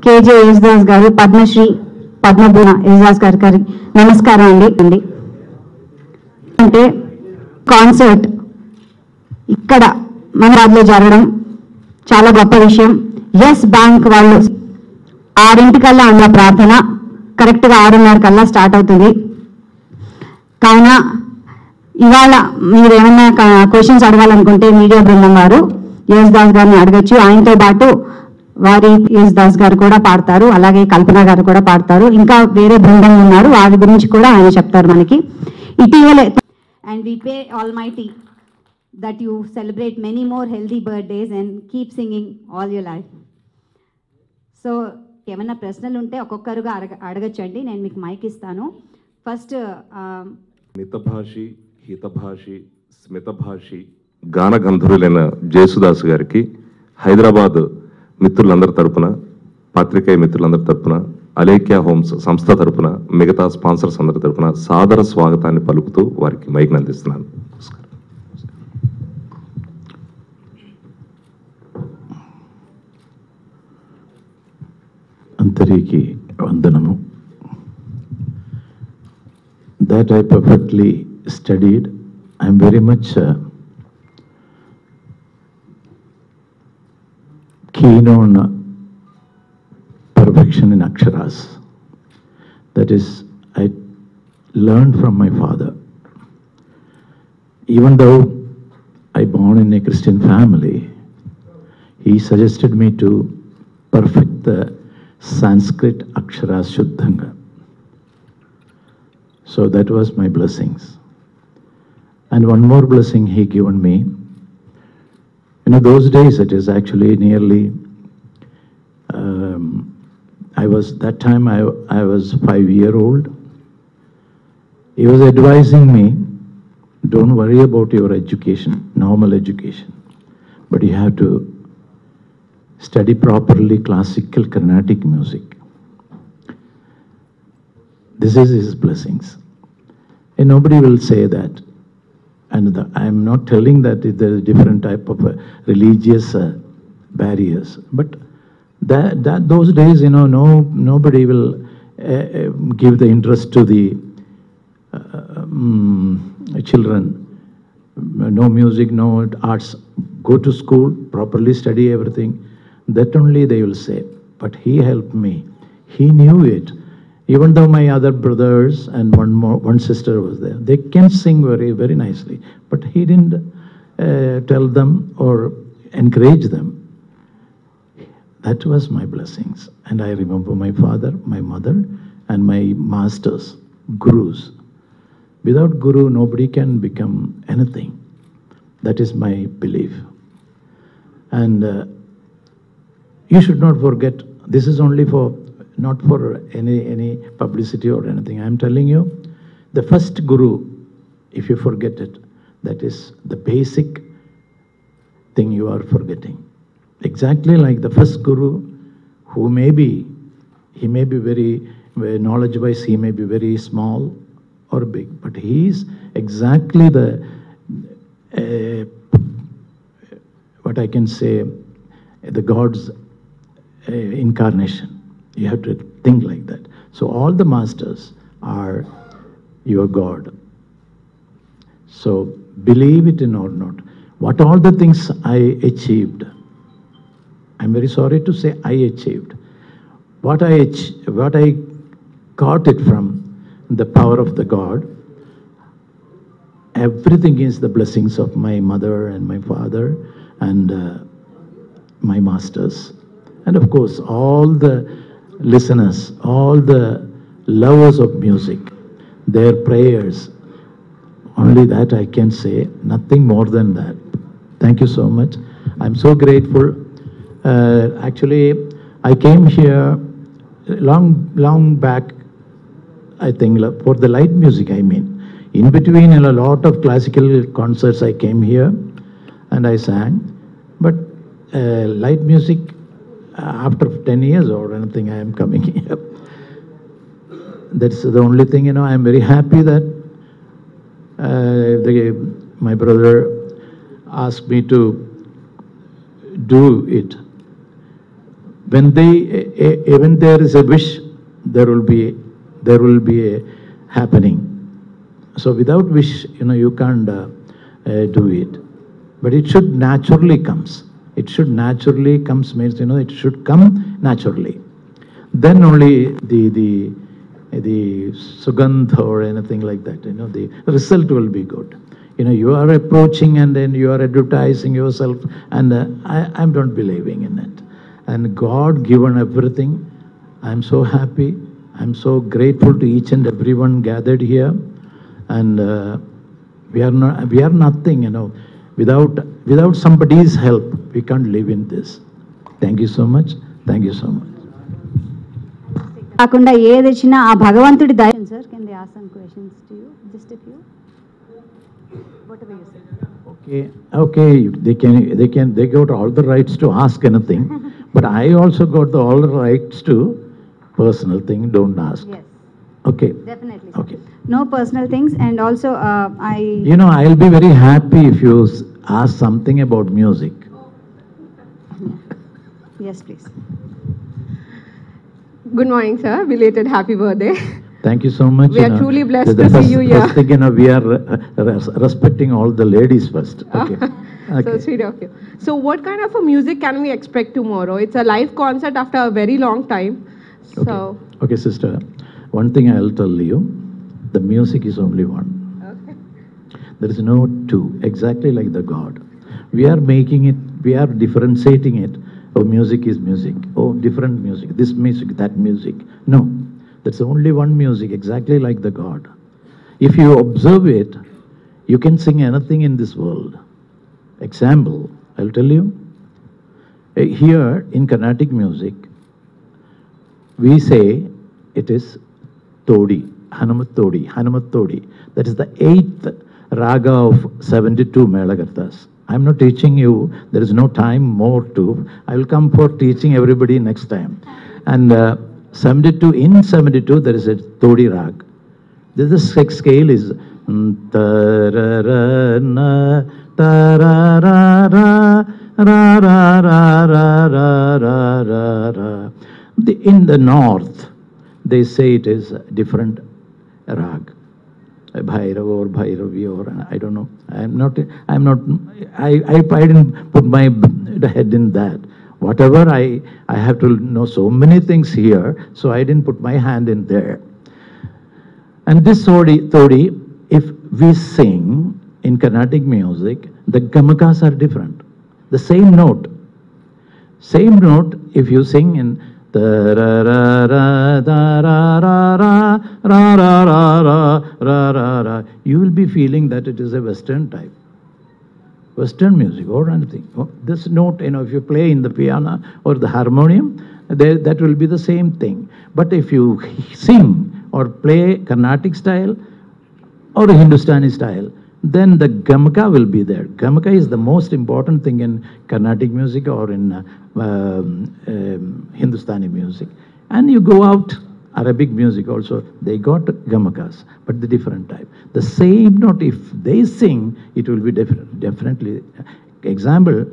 KJ Yesudas గారు, పద్మశ్రీ పద్మభూషణ యేసుదాస్ గారి నమస్కారం అండి. అంటే కాన్సర్ట్ ఇక్కడ మనలో జరగడం చాలా గొప్ప విషయం. ఎస్ బ్యాంక్ వాళ్ళు 6:00 అన్న ప్రార్థన కరెక్ట్గా 6:30 స్టార్ట్ అవుతుంది. కావున ఇవాళ మీరు ఏమైనా క్వశ్చన్స్ అడగాలనుకుంటే మీడియా బృందం వారు యేసుదాస్ గారిని అడగచ్చు. ఆయనతో పాటు వారి యేసుదాస్ గారు కూడా పాడతారు, అలాగే కల్పన గారు కూడా పాడతారు. ఇంకా వేరే బృందం ఉన్నారు, వారి గురించి కూడా ఆయన చెప్తారు మనకి. ఇటీవలే and we pray almighty that you celebrate many more healthy birthdays and keep singing all your life. So ఏమైనా ప్రశ్నలు ఉంటే ఒక్కొక్కరుగా అడగచ్చండి. నేను మీకు మైక్ ఇస్తాను. ఫస్ట్ మితభాషి, హితభాషి, స్మితభాషి గానగంధర్వులైన జేసుదాస్ గారికి హైదరాబాద్ మిత్రులందరి తరపున, పాత్రికేయ మిత్రులందరి తరపున, అలేఖ్యా హోమ్స్ సంస్థ తరపున, మిగతా స్పాన్సర్స్ అందరి తరపున సాదర స్వాగతాన్ని పలుకుతూ వారికి మైక్ అందిస్తున్నాను. అంతరికి వందనము. That I perfectly studied. I am very much keen on perfection in aksharas. That is, I learned from my father. Even though I born in a Christian family, he suggested me to perfect the Sanskrit aksharas shuddhanga. So that was my blessings. And one more blessing he given me. Those days it is actually nearly, that time I was 5-year-old. He was advising me, don't worry about your education, normal education, but you have to study properly classical Carnatic music. This is his blessings. And nobody will say that. And I am not telling that there is different type of religious barriers. But those days, nobody will give the interest to the children. No music, no arts. Go to school, properly study everything. That only they will say. But he helped me. He knew it. Even though my other brothers and one sister was there, they can sing very, very nicely. But he didn't tell them or encourage them. That was my blessings. And I remember my father, my mother, and my masters, gurus. Without guru, nobody can become anything. That is my belief. And you should not forget, this is only for, not for any publicity or anything. I am telling you, the first guru, if you forget it, that is the basic thing you are forgetting. Exactly like the first guru, who he may be very knowledge-wise, he may be very small or big, but he is exactly the, what I can say, the God's incarnation. You have to think like that. So all the masters are your God. So believe it or not, what all the things I achieved, I'm very sorry to say I achieved. What I got it from the power of the God, everything is the blessings of my mother and my father and my masters. And of course, all the listeners, all the lovers of music, their prayers, only that I can say, nothing more than that. Thank you so much. I'm so grateful. Actually, I came here long back, I think, for the light music, I mean. In between a lot of classical concerts, I came here and I sang. But light music, after 10 years or anything, I am coming here. That's the only thing, I am very happy that my brother asked me to do it. when even there is a wish, there will be a happening. So without wish, you can't do it. But it should naturally comes. It should naturally comes means, it should come naturally. Then only the sugandha or anything like that, the result will be good. You are approaching and then you are advertising yourself, and I'm not believing in it. And God given everything. I'm so happy. I'm so grateful to each and everyone gathered here. And we are nothing, without somebody's help, we can't live in this. Thank you so much. Thank you so much. కాకుండా ఏది వచ్చినా ఆ భగవంతుడి దయ. Sir can they ask some questions to you just a few whatever you say. Okay, they got all the rights to ask anything, but I also got all the rights to personal thing, don't ask. Yes. Okay. Definitely. Okay. No personal things, and also I'll be very happy if you ask something about music. Yes, please. Good morning, sir. Belated happy birthday. Thank you so much. We are truly blessed to see you here. First thing, we are respecting all the ladies first. Okay. So sweet of you. So what kind of a music can we expect tomorrow? It's a live concert after a very long time. So Okay, sister. One thing I'll tell you, the music is only one. okay. There is no two, exactly like the God. We are making it, we are differentiating it. Oh, music is music. Oh, different music. This music, that music. No, there's only one music, exactly like the God. If you observe it, you can sing anything in this world. Example, I'll tell you. Here in Carnatic music, we say it is Todi, Hanumat Todi. That is the 8th raga of 72 Melagarthas. I'm not teaching you, there is no time more to. I will come for teaching everybody next time. And 72, in 72, there is a Todi rag. This is scale is ta-ra-ra-na, ta-ra-ra-ra, ra-ra-ra-ra-ra-ra-ra. In the north, they say it is a different rag. Bhairav or Bhairavi or I don't know. I didn't put my head in that. Whatever I have to know so many things here, so I didn't put my hand in there. And this Todi, if we sing in Carnatic music, the gamakas are different. The same note, if you sing in you will be feeling that it is a Western type. Western music or anything. This note, if you play in the piano or the harmonium, that will be the same thing. But if you sing or play Carnatic style or Hindustani style, then the gamaka will be there. Gamaka is the most important thing in Carnatic music or in Hindustani music. And you go out, Arabic music also, they got gamakas, but the different type. The same note, if they sing, it will be different, definitely. Example,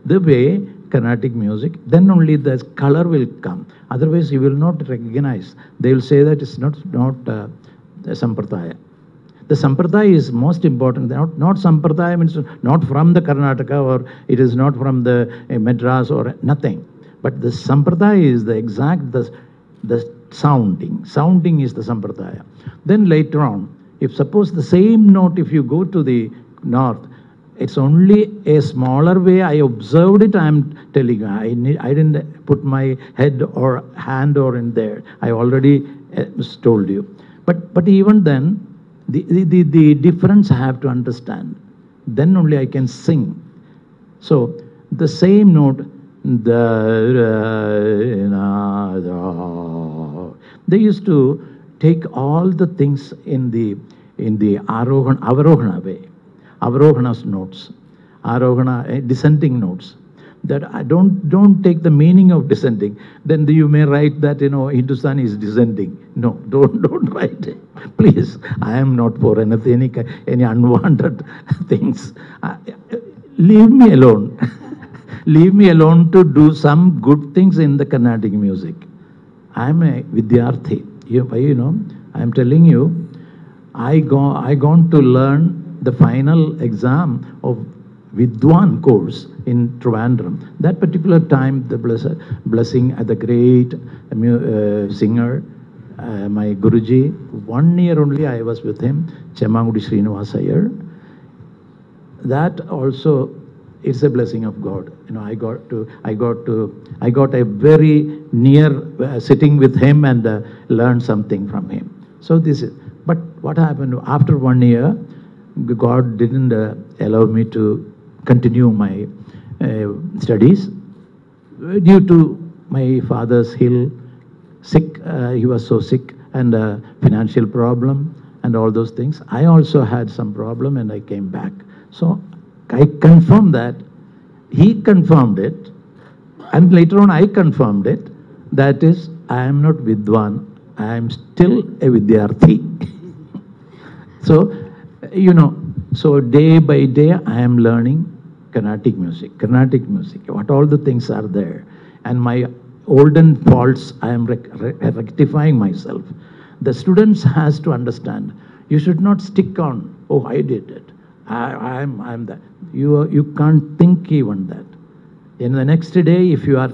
the way Carnatic music, then only the color will come. Otherwise, you will not recognize. They will say that it's not Sampradaya. The Sampradaya is most important. Not Sampradaya means not from the Karnataka or it is not from the Madras or nothing. But the Sampradaya is the exact, the sounding. Sounding is the Sampradaya. Then later on, if suppose the same note, if you go to the north, it's only a smaller way. I observed it. I'm telling you, I didn't put my head or hand or in there. I already told you. But even then, the difference I have to understand. Then only I can sing. So the same note, they used to take all the things in the Avarohana way. Avarohana's notes, Arohana, descending notes. that I don't take the meaning of descending. Then you may write that, Hindustani is descending. No, don't write it. Please, I am not for anything, any unwanted things. Leave me alone. Leave me alone to do some good things in the Carnatic music. I am a Vidyarthi. I am telling you, I gone to learn the final exam of Vidwan course in Trivandrum. That particular time, the blessing at the great singer, my Guruji, 1 year only I was with him, Chemmangudi Srinivas Iyer. That also, it's a blessing of God. I got a very near sitting with him and learned something from him. So this is, but what happened after 1 year, God didn't allow me to continue my studies due to my father's sick. He was so sick, and financial problem and all those things. I also had some problem and I came back. So I confirmed that. He confirmed it, and later on I confirmed it. That is, I am not Vidwan, I am still a Vidyarthi. So, so day by day I am learning Carnatic music, what all the things are there. And my olden faults, I am rectifying myself. The students has to understand, you should not stick on, oh, I did it, I'm that. You can't think even that. In the next day, if you are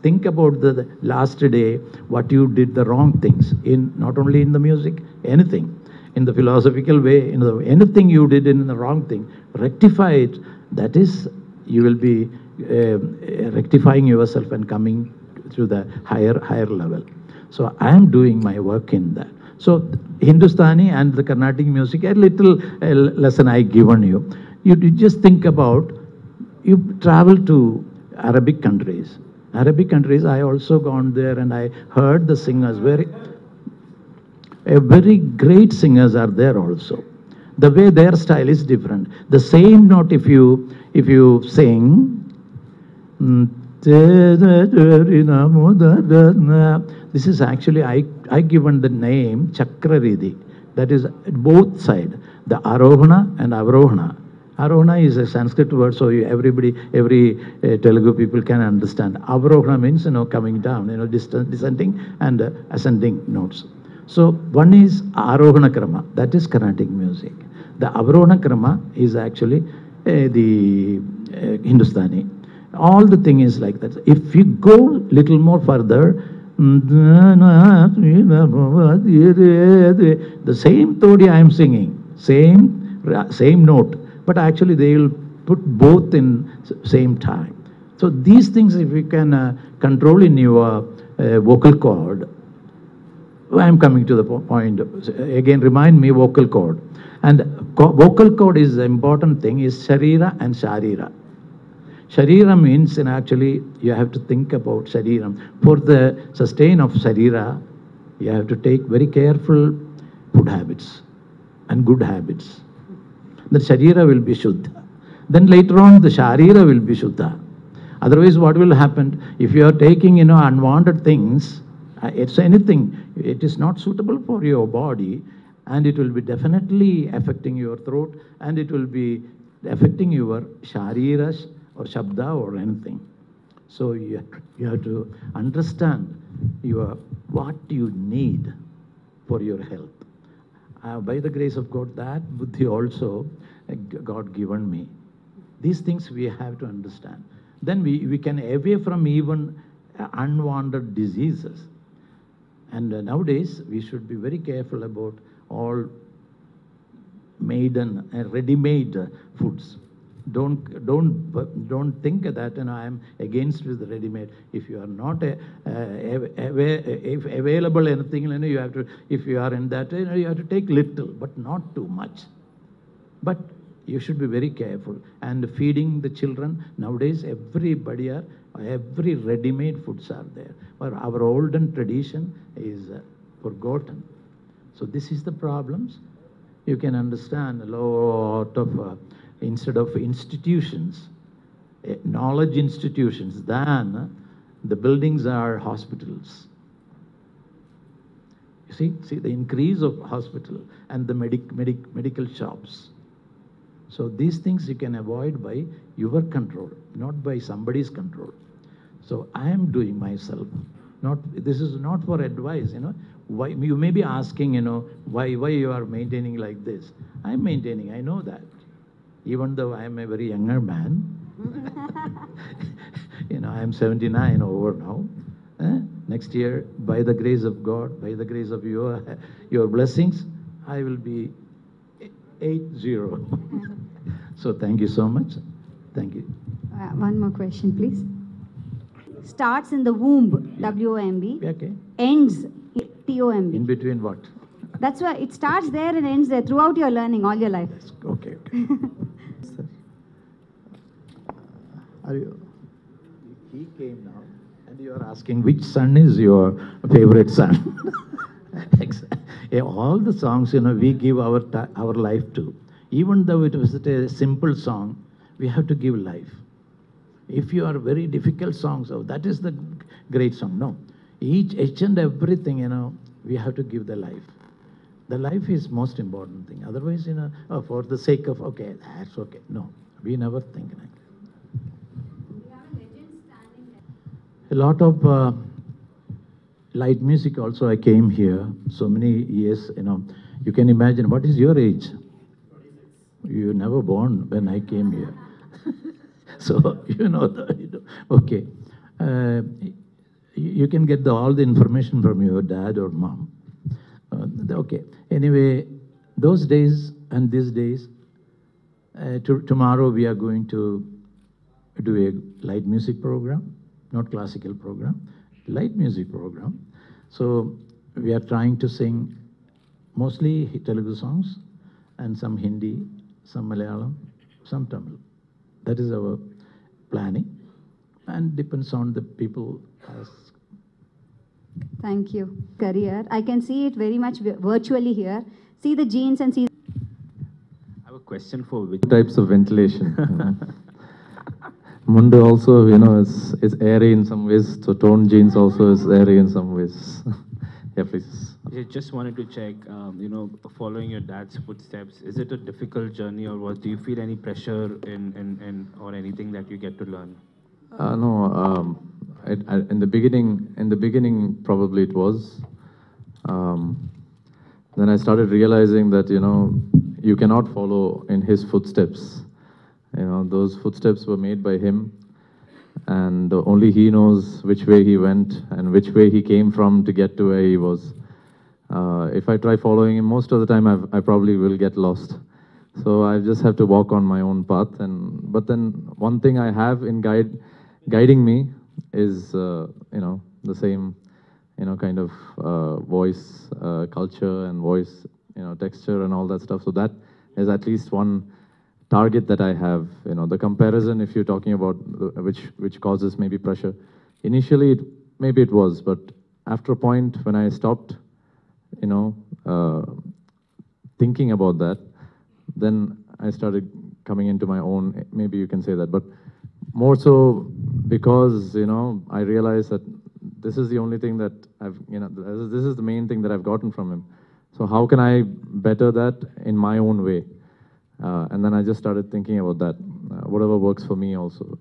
think about the last day, what you did the wrong things, in not only in the music, anything, in the philosophical way, anything you did in the wrong thing, rectify it. That is, you will be rectifying yourself and coming to the higher level. So I am doing my work in that. So Hindustani and the Carnatic music, a little lesson I given you. You just think about, you travel to Arabic countries. I also gone there and I heard the singers, very great singers are there also. The way their style is different. The same note if you sing, this is actually, I given the name Chakraridi. That is both side, the Arohana and Avrohana. Arohana is a Sanskrit word, so every Telugu people can understand. Avrohana means, coming down, descending and ascending notes. So one is Arohana Krama, that is Carnatic music. The Avrohana Krama is actually the Hindustani. All the thing is like that. If you go little more further, the same Todi I am singing, same note, but actually they will put both in same time. So these things, if you can control in your vocal cord, I am coming to the point. Again, remind me vocal cord. And vocal cord is the important thing, is Sharira and Sharira. Sharira means, and actually you have to think about Shariram. For the sustain of Sharira, you have to take very careful food habits and good habits. The Sharira will be Shuddha. Then later on the Sharira will be Shuddha. Otherwise what will happen, if you are taking unwanted things, it's anything, it is not suitable for your body, and it will be definitely affecting your throat, and it will be affecting your Sharira or Shabda or anything. So you have to understand what you need for your health. By the grace of God, that buddhi also God given me. These things we have to understand. Then we can away from even unwanted diseases. And nowadays we should be very careful about all ready-made foods. Don't think that I am against with the ready-made. If you are not if available anything, you have to. If you are in that, you have to take little, but not too much. But you should be very careful. And feeding the children nowadays, every ready-made foods are there. But our olden tradition is forgotten. So this is the problems. You can understand a lot of. Instead of institutions, knowledge institutions than the buildings are hospitals. You see the increase of hospital and the medical shops. So these things you can avoid by your control, not by somebody's control. So I am doing myself. This is not for advice, Why you may be asking, why you are maintaining like this. I'm maintaining, I know that. Even though I am a very younger man, I am 79 over now. Next year, by the grace of God, by the grace of your blessings, I will be 80. So thank you so much. Thank you. One more question, please. Starts in the womb, W-O-M-B, Okay. ends T-O-M-B. In between what? That's why it starts there and ends there throughout your learning, all your life. Okay. He came now, and you are asking which son is your favorite son? All the songs, we give our life to. Even though it was a simple song, we have to give life. If you are very difficult songs, that is the great song. No, each and everything, we have to give the life. The life is most important thing. Otherwise, for the sake of, okay, that's okay. No, we never think like that. A lot of light music also. I came here so many years, You can imagine, what is your age? You were never born when I came here. So, okay. You can get all the information from your dad or mom. Okay. Anyway, those days and these days, tomorrow we are going to do a light music program, not classical program, light music program. So we are trying to sing mostly Telugu songs and some Hindi, some Malayalam, some Tamil. That is our planning, and depends on the people ask. Thank you. Career. I can see it very much virtually here. See the genes and see. I have a question for which types of ventilation. Mundu also, is airy in some ways. So tone jeans also is airy in some ways. Yeah, please. I just wanted to check, following your dad's footsteps, is it a difficult journey, or do you feel any pressure in or anything that you get to learn? No, in the beginning, probably it was. Then I started realizing that, you cannot follow in his footsteps. Those footsteps were made by him, and only he knows which way he went and which way he came from to get to where he was. If I try following him, most of the time I probably will get lost. So I just have to walk on my own path. But then one thing I have in guiding me is, the same, kind of voice, culture and voice, texture and all that stuff. So that is at least one target that I have. The comparison, if you're talking about which causes maybe pressure. Initially, maybe it was, but after a point when I stopped, thinking about that, then I started coming into my own, maybe you can say that, but more so because, I realized that this is the only thing that this is the main thing that I've gotten from him. So how can I better that in my own way? And then I just started thinking about that, whatever works for me also,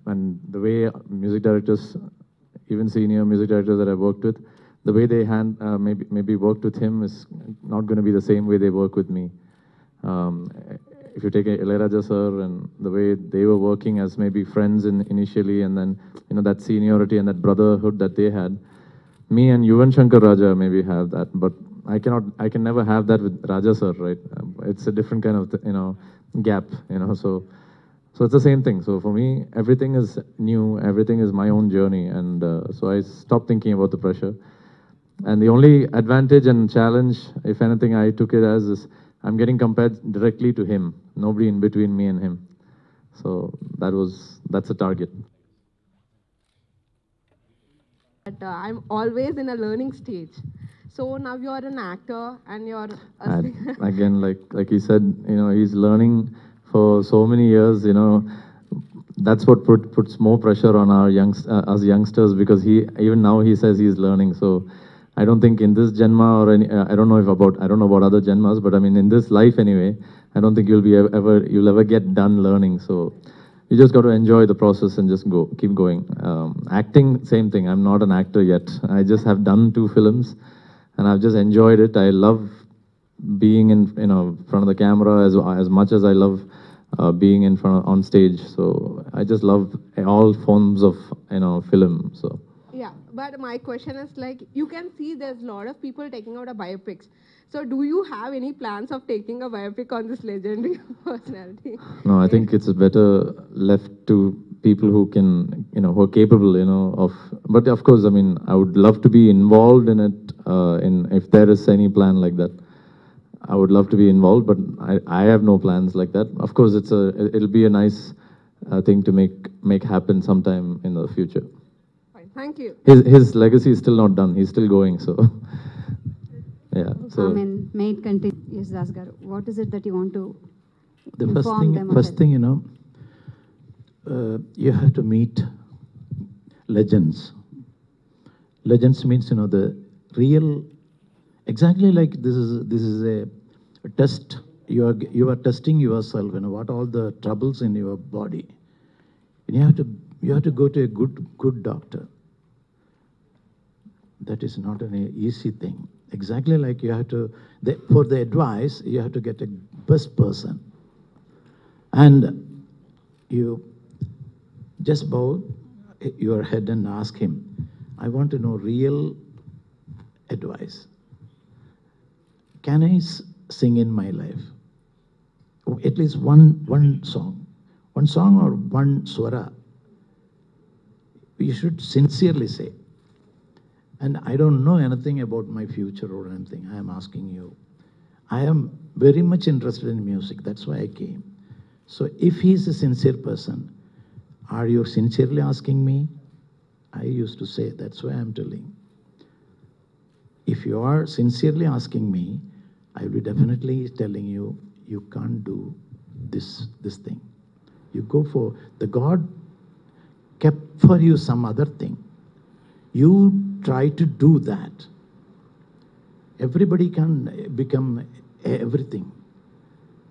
and the way music directors, even senior music directors that I've worked with, the way they maybe worked with him is not going to be the same way they work with me. If you take Ilayaraja sir and the way they were working as maybe friends initially, and then that seniority and that brotherhood that they had, me and Yuvan Shankar Raja maybe have that, but I can never have that with Raja sir, right? It's a different kind of gap, so it's the same thing. So for me, everything is new, everything is my own journey, and so I stopped thinking about the pressure. And the only advantage and challenge, if anything, I took it as is I'm getting compared directly to him, nobody in between me and him. So that's a target. But I'm always in a learning stage. So now you're an actor and you're a And again, like he said, he's learning for so many years, that's what puts more pressure on our us youngsters, because even now he says he's learning. So I don't think in this Janma or any, I don't know about other Janmas, but I mean in this life anyway, I don't think you'll ever get done learning. So you just got to enjoy the process and just keep going. Acting, same thing. I'm not an actor yet. I just have done 2 films, and I've just enjoyed it. I love being in front of the camera as much as I love being on stage. So I just love all forms of film. So Yeah, but my question is like, you can see there's a lot of people taking out a biopics. So do you have any plans of taking a biopic on this legendary personality? no, I think it's better left to people who can who are capable of. But of course, I mean, I would love to be involved in it. If there is any plan like that, I would love to be involved, but I have no plans like that. Of course, it'll be a nice thing to make happen sometime in the future. Fine, thank you. His legacy is still not done. He's still going. So yeah. So may it continue. Yes, Das garu. What is it that you want to The inform them of first it? thing, you have to meet legends. Legends means, the real, exactly like this is a test. You are testing yourself, what all the troubles in your body. And you have to go to a good doctor. That is not an easy thing. Exactly like you have to, for the advice, you have to get a best person. And you just bow your head and ask him, I want to know real advice. Can I sing in my life? At least one song. One song or one swara. You should sincerely say. And I don't know anything about my future or anything. I am asking you. I am very much interested in music. That's why I came. So if he's a sincere person, are you sincerely asking me? I used to say, that's why I'm telling. If you are sincerely asking me, I will be definitely telling you, you can't do this thing. You go for, the God kept for you some other thing. You try to do that. Everybody can become everything.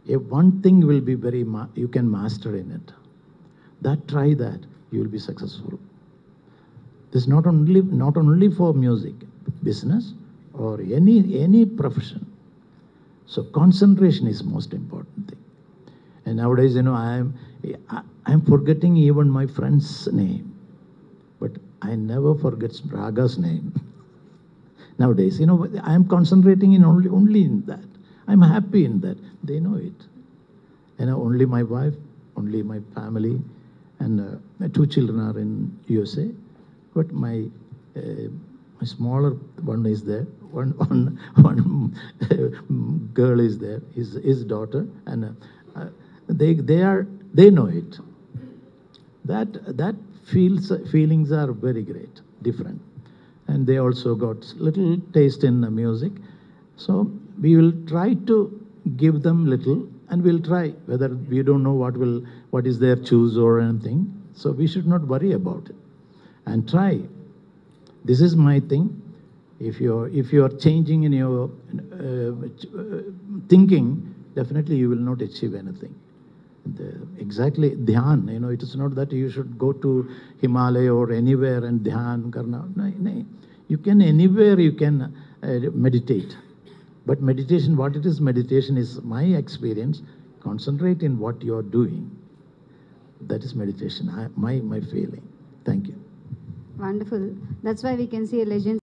One thing will be you can master in it. Try that, you will be successful. This is not only for music, business or any profession. So concentration is most important thing. And nowadays, I'm forgetting even my friend's name, but I never forget Raga's name. Nowadays, I'm concentrating in only in that. I'm happy in that. They know it. Only my wife, only my family, and my 2 children are in USA. But my smaller one is there. One girl is there. His daughter, and they know it. That feelings are very great, different, and they also got little taste in music. So we will try to give them little, and we'll try. Whether we don't know what is their choose or anything, so we should not worry about it, and try. This is my thing. If you are changing in your thinking, definitely you will not achieve anything. Exactly, dhyan. It is not that you should go to Himalaya or anywhere and dhyan karna. No. You can anywhere you can meditate. But meditation, what it is, meditation is my experience. Concentrate in what you are doing. That is meditation. My feeling. Thank you. Wonderful. That's why we can see a legend.